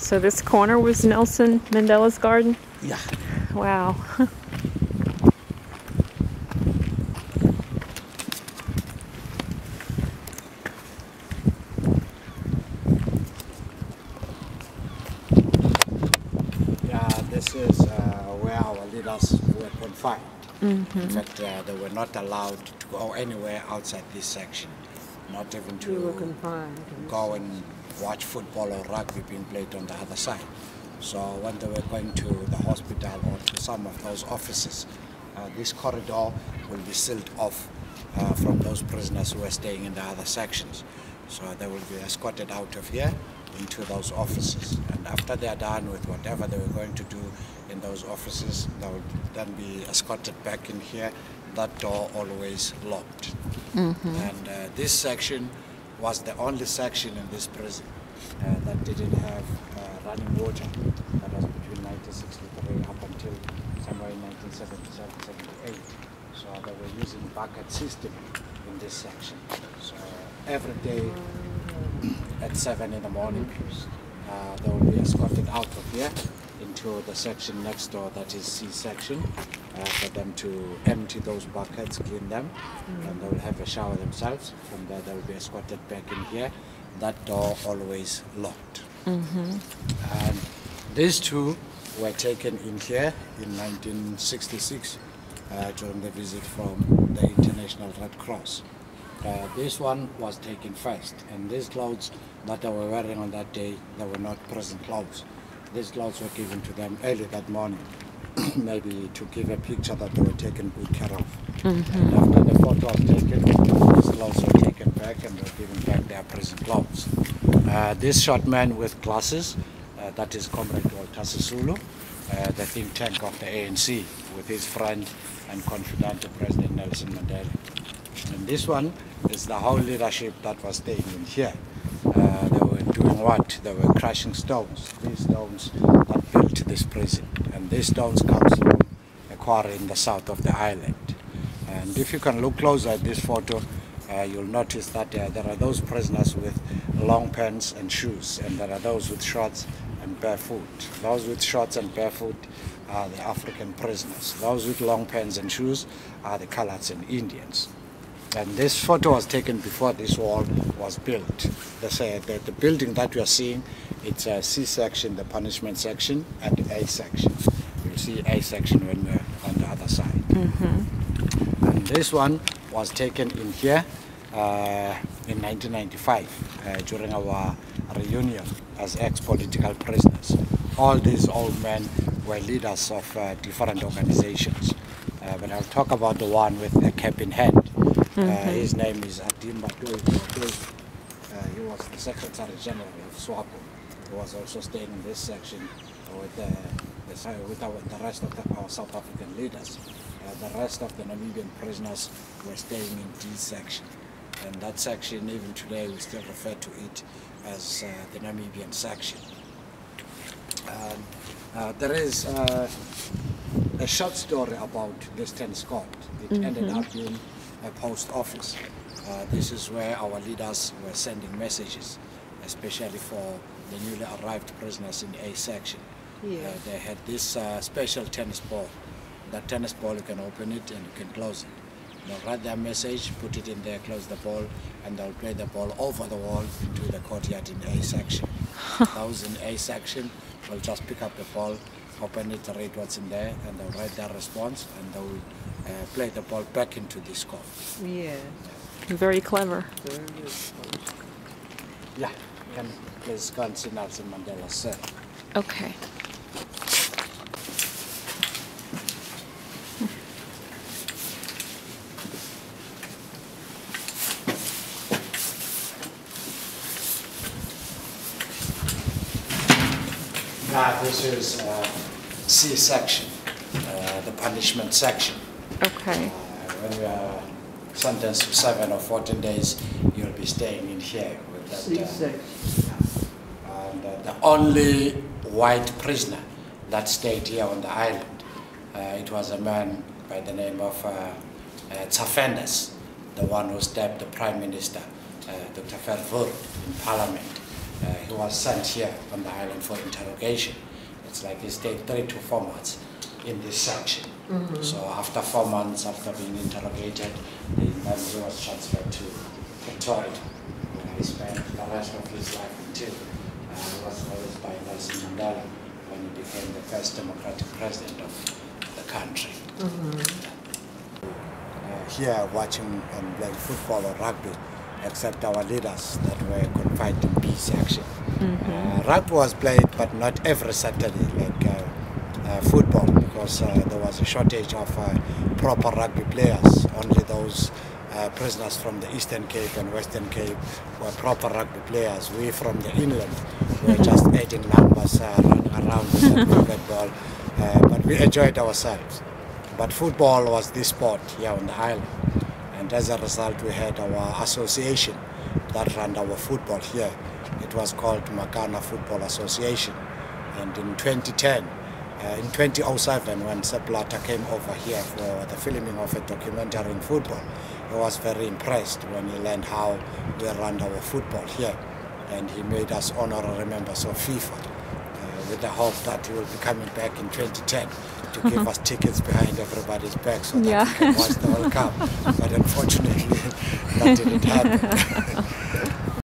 So this corner was Nelson Mandela's garden? Yeah. Wow. This is where our leaders were confined. In fact, they were not allowed to go anywhere outside this section, not even to go and watch football or rugby being played on the other side. So when they were going to the hospital or to some of those offices, this corridor will be sealed off from those prisoners who were staying in the other sections. So they will be escorted out of here into those offices, and after they are done with whatever they were going to do in those offices, they will then be escorted back in here, that door always locked. And this section was the only section in this prison that didn't have running water. That was between 1963 up until somewhere in 1977-78. So they were using bucket system in this section. So every day at 7 in the morning, they will be escorted out of here into the section next door, that is C section, for them to empty those buckets, clean them, and they will have a shower themselves. From there they will be escorted back in here. That door always locked. And these two were taken in here in 1966 during the visit from the International Red Cross. This one was taken first, and these clothes that they were wearing on that day, they were not prison clothes. These clothes were given to them early that morning, maybe to give a picture that they were taken good care of. And after the photo was taken, these clothes were taken back and were given back their prison clothes. This short man with glasses, that is Comrade Walter Sisulu, the think tank of the ANC, with his friend and confidant, President Nelson Mandela. And this one is the whole leadership that was staying in here. They were doing what? They were crushing stones. These stones that built this prison. And these stones come from a quarry in the south of the island. And if you can look closer at this photo, you'll notice that there are those prisoners with long pants and shoes, and there are those with shorts and barefoot. Those with shorts and barefoot are the African prisoners. Those with long pants and shoes are the Coloureds and Indians. And this photo was taken before this wall was built. The building that we are seeing, it's a C section, the punishment section, and A section. You'll see A section when we're on the other side. And this one was taken in here in 1995 during our reunion as ex-political prisoners. All these old men were leaders of different organizations. But I'll talk about the one with the cap in hand. His name is Adimba Doi. He was the Secretary General of SWAPO. He was also staying in this section with the rest of our South African leaders. The rest of the Namibian prisoners were staying in D section. And that section, even today, we still refer to it as the Namibian section. There is a short story about this tennis court. It ended up being a post office. This is where our leaders were sending messages, especially for the newly arrived prisoners in A section. They had this special tennis ball. That tennis ball, you can open it and you can close it. They'll write their message, put it in there, close the ball, and they'll play the ball over the wall into the courtyard in A section. Those in A section will just pick up the ball, open it, read what's in there, and they'll write their response, and they'll play the ball back into this court. Very clever. Yeah, can please go and see Nelson Mandela, sir. Okay. This is C section, the punishment section. Okay. When you are sentenced to 7 or 14 days, you'll be staying in here with that. C section. And the only white prisoner that stayed here on the island, it was a man by the name of Tsafendas, the one who stabbed the Prime Minister, Dr. Verwoerd, in Parliament he was sent here on the island for interrogation. It's like he stayed 3 to 4 months in this section. So after 4 months, after being interrogated, then he was transferred to Pretoria, where he spent the rest of his life until he was raised by Nelson Mandela when he became the first democratic president of the country. Here watching and playing football or rugby, except our leaders that were confined in B section. Rugby was played, but not every Saturday like football, because there was a shortage of proper rugby players. Only those prisoners from the Eastern Cape and Western Cape were proper rugby players. We from the inland were just adding numbers running around with the cricket ball, but we enjoyed ourselves. But football was the sport here on the island, and as a result we had our association that ran our football here. It was called Makana Football Association, and in 2010, in 2007, when Sepp Blatter came over here for the filming of a documentary in football, he was very impressed when he learned how we run our football here, and he made us honorary members of FIFA, with the hope that he will be coming back in 2010 to give us tickets behind everybody's back so that we can watch the World Cup. But unfortunately, that didn't happen.